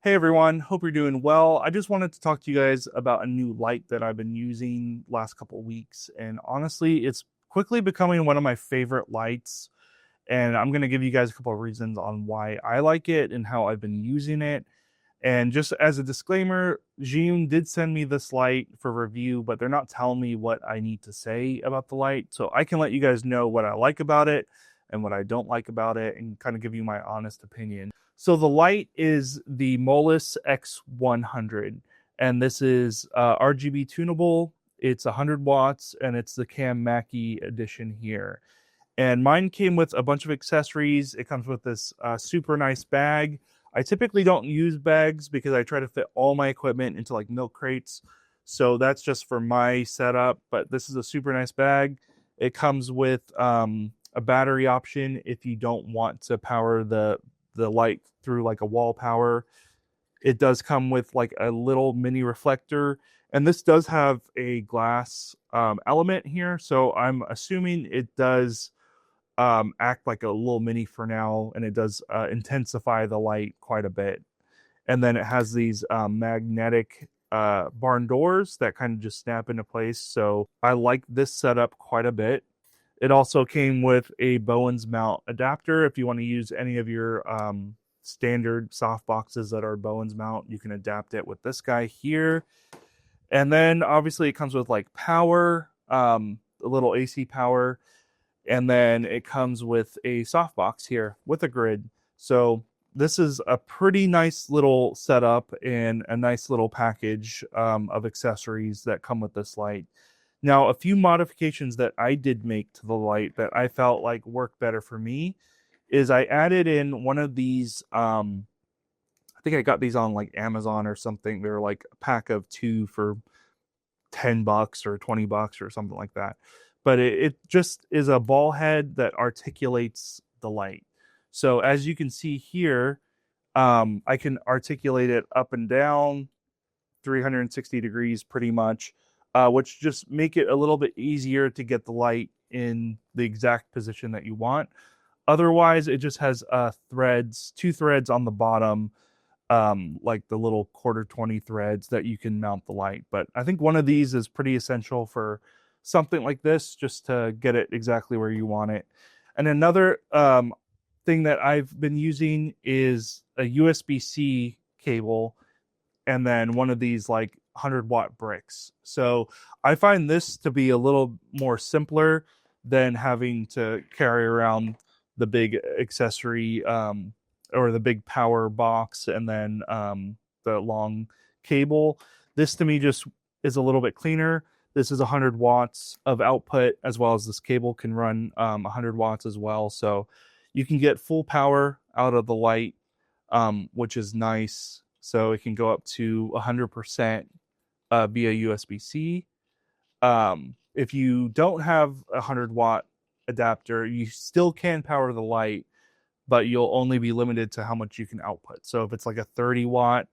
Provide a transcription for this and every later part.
Hey everyone, hope you're doing well. I just wanted to talk to you guys about a new light that I've been using last couple of weeks. And honestly, it's quickly becoming one of my favorite lights. And I'm going to give you guys a couple of reasons on why I like it and how I've been using it. And just as a disclaimer, Zhiyun did send me this light for review, but they're not telling me what I need to say about the light. So I can let you guys know what I like about it and what I don't like about it and kind of give you my honest opinion. So the light is the Molus X100, and this is RGB tunable. It's 100 watts, and it's the Mackie edition here. And mine came with a bunch of accessories. It comes with this super nice bag. I typically don't use bags because I try to fit all my equipment into like milk crates. So that's just for my setup, but this is a super nice bag. It comes with a battery option if you don't want to power the light through like a wall power. It does come with like a little mini reflector, and this does have a glass element here. So I'm assuming it does act like a little mini for now, and it does intensify the light quite a bit. And then it has these magnetic barn doors that kind of just snap into place. So I like this setup quite a bit. It also came with a Bowens mount adapter. If you want to use any of your standard soft boxes that are Bowens mount, you can adapt it with this guy here. And then obviously it comes with like power, a little AC power. And then it comes with a softbox here with a grid. So this is a pretty nice little setup and a nice little package of accessories that come with this light. Now, a few modifications that I did make to the light that I felt like worked better for me is I added in one of these, I think I got these on like Amazon or something. They're like a pack of 2 for $10 or $20 or something like that. But it just is a ball head that articulates the light. So as you can see here, I can articulate it up and down 360 degrees pretty much, which just make it a little bit easier to get the light in the exact position that you want. Otherwise, it just has threads, 2 threads on the bottom, like the little 1/4 20 threads that you can mount the light. But I think one of these is pretty essential for something like this, just to get it exactly where you want it. And another thing that I've been using is a USB-C cable and then one of these like 100-watt bricks. So I find this to be a little more simpler than having to carry around the big accessory or the big power box and then the long cable. This to me just is a little bit cleaner. This is 100 watts of output, as well as this cable can run 100 watts as well. So you can get full power out of the light, which is nice. So it can go up to 100% via USB-C. If you don't have a 100-watt adapter, you still can power the light, but you'll only be limited to how much you can output. So if it's like a 30-watt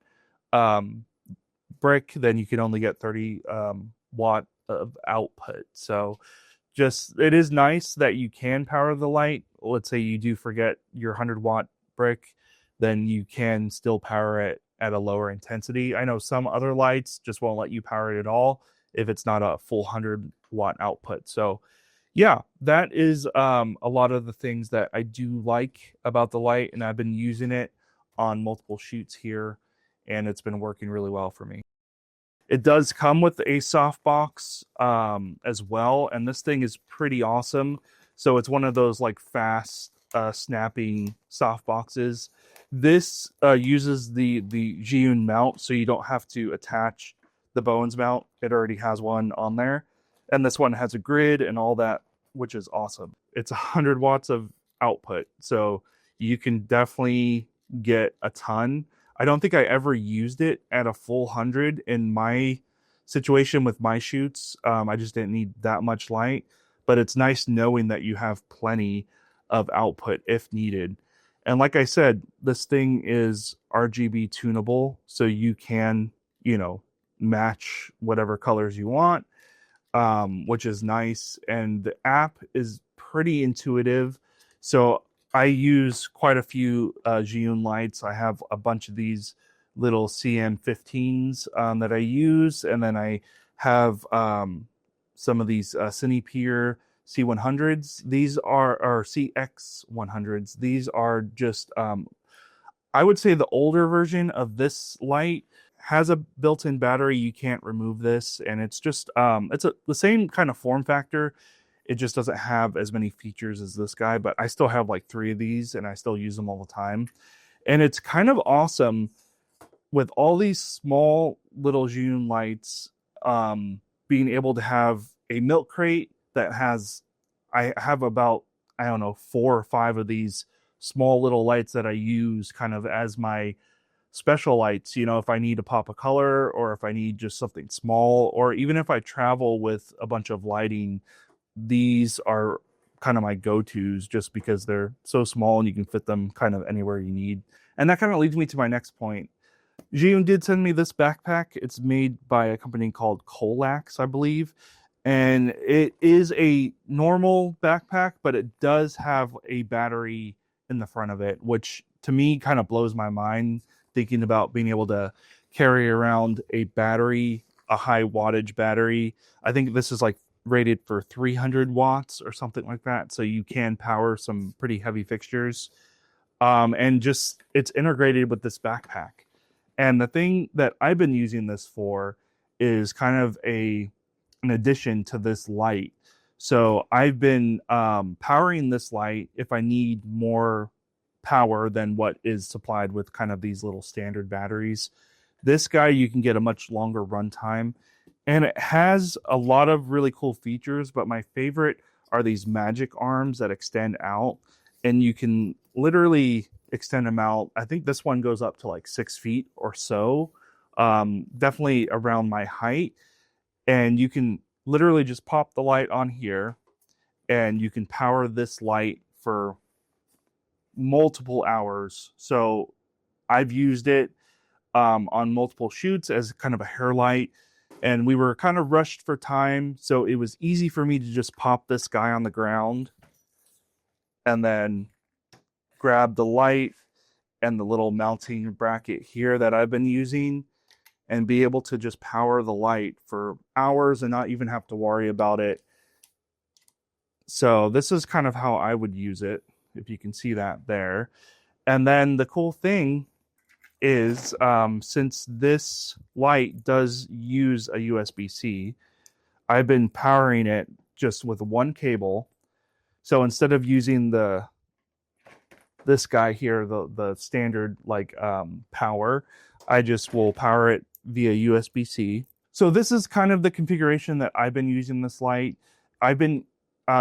brick, then you can only get 30 watt of output. So just it is nice that you can power the light. Let's say you do forget your 100-watt brick, then you can still power it at a lower intensity. I know some other lights just won't let you power it at all if it's not a full 100-watt output. So yeah, that is a lot of the things that I do like about the light, and I've been using it on multiple shoots here, and it's been working really well for me. It does come with a softbox as well, and this thing is pretty awesome. So it's one of those like fast snapping softboxes. This uses the Zhiyun mount, so you don't have to attach the Bowens mount. It already has one on there. And this one has a grid and all that, which is awesome. It's 100 watts of output, so you can definitely get a ton. I don't think I ever used it at a full 100 in my situation with my shoots. I just didn't need that much light, but it's nice knowing that you have plenty of output if needed. And like I said, this thing is RGB tunable, so you can, match whatever colors you want, which is nice. And the app is pretty intuitive. So I use quite a few Zhiyun lights. I have a bunch of these little CM15s that I use, and then I have some of these Cine C100s. These are CX100s. These are just I would say the older version of this light has a built-in battery. You can't remove this, and it's just the same kind of form factor. It just doesn't have as many features as this guy, but I still have like 3 of these and I still use them all the time. And it's kind of awesome with all these small little Zhiyun lights, being able to have a milk crate that has, I have about, I don't know, 4 or 5 of these small little lights that I use kind of as my special lights, you know, if I need to pop a color or if I need just something small, or even if I travel with a bunch of lighting, these are kind of my go-tos just because they're so small and you can fit them kind of anywhere you need. And that kind of leads me to my next point. Zhiyun did send me this backpack. It's made by a company called Coax, I believe. And it is a normal backpack, but it does have a battery in the front of it, which to me kind of blows my mind, thinking about being able to carry around a battery, a high wattage battery. I think this is like rated for 300 watts or something like that. So you can power some pretty heavy fixtures. And just it's integrated with this backpack. And the thing that I've been using this for is kind of an addition to this light. So I've been powering this light if I need more power than what is supplied with kind of these little standard batteries. This guy, you can get a much longer runtime, and it has a lot of really cool features, but my favorite are these magic arms that extend out, and you can literally extend them out. I think this one goes up to like 6 feet or so, definitely around my height, and you can literally just pop the light on here and you can power this light for multiple hours. So I've used it on multiple shoots as kind of a hair light, and we were kind of rushed for time, so it was easy for me to just pop this guy on the ground and then grab the light and the little mounting bracket here that I've been using and be able to just power the light for hours and not even have to worry about it. So this is kind of how I would use it, if you can see that there. And then the cool thing is, since this light does use a USB-C, I've been powering it just with one cable. So instead of using this guy here, the standard like power, I just will power it via USB-C. So this is kind of the configuration that I've been using this light. I've been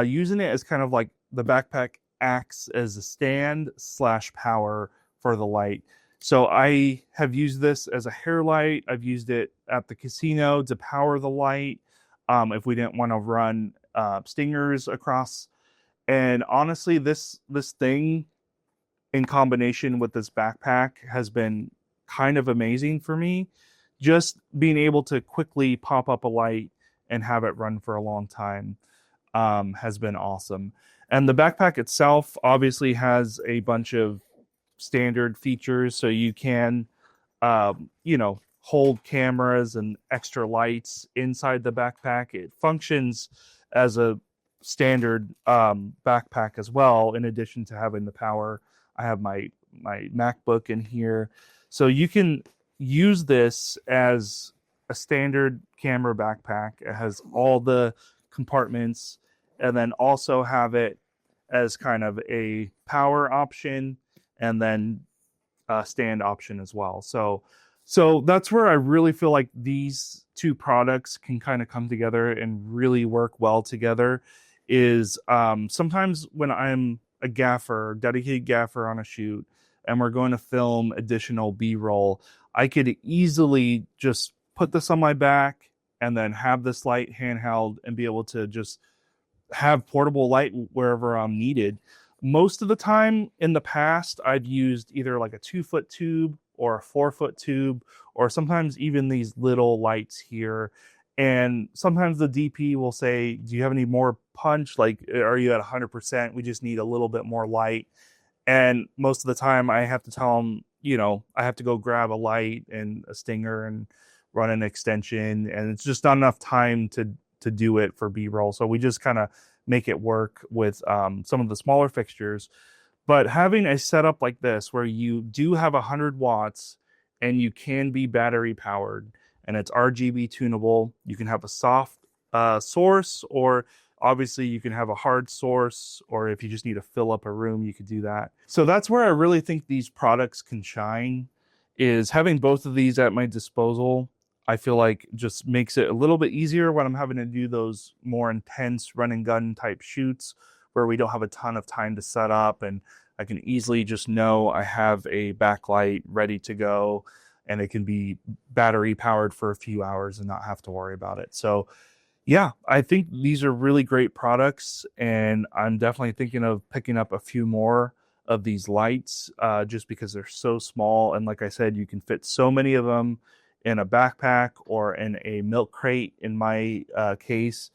using it as kind of like the backpack acts as a stand / power for the light. So I have used this as a hair light. I've used it at the casino to power the light if we didn't want to run stingers across. And honestly, this thing in combination with this backpack has been kind of amazing for me. Just being able to quickly pop up a light and have it run for a long time has been awesome. And the backpack itself obviously has a bunch of standard features, so you can, you know, hold cameras and extra lights inside the backpack. It functions as a standard backpack as well, in addition to having the power. I have my MacBook in here, so you can use this as a standard camera backpack. It has all the compartments, and then also have it as kind of a power option and then a stand option as well. So that's where I really feel like these two products can kind of come together and really work well together. Is sometimes when I'm a gaffer, dedicated gaffer on a shoot, and we're going to film additional B-roll, I could easily just put this on my back and then have this light handheld and be able to just have portable light wherever I'm needed. Most of the time in the past, I've used either like a 2-foot tube or a 4-foot tube, or sometimes even these little lights here. And sometimes the DP will say, do you have any more punch? Like, are you at 100%? We just need a little bit more light. And most of the time I have to tell them, you know, I have to go grab a light and a stinger and run an extension, and it's just not enough time to do it for B-roll. So we just kind of make it work with some of the smaller fixtures. But having a setup like this where you do have 100 watts and you can be battery powered and it's RGB tunable, you can have a soft source, or obviously you can have a hard source, or if you just need to fill up a room, you could do that. So that's where I really think these products can shine, is having both of these at my disposal. I feel like just makes it a little bit easier when I'm having to do those more intense run and gun type shoots where we don't have a ton of time to set up, and I can easily just know I have a backlight ready to go and it can be battery powered for a few hours and not have to worry about it. So yeah, I think these are really great products, and I'm definitely thinking of picking up a few more of these lights just because they're so small. And like I said, you can fit so many of them in a backpack or in a milk crate in my case,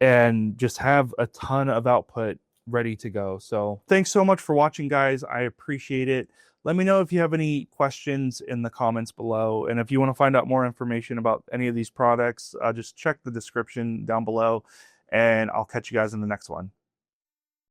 and just have a ton of output ready to go. So thanks so much for watching, guys. I appreciate it. Let me know if you have any questions in the comments below. And if you want to find out more information about any of these products, just check the description down below, and I'll catch you guys in the next one.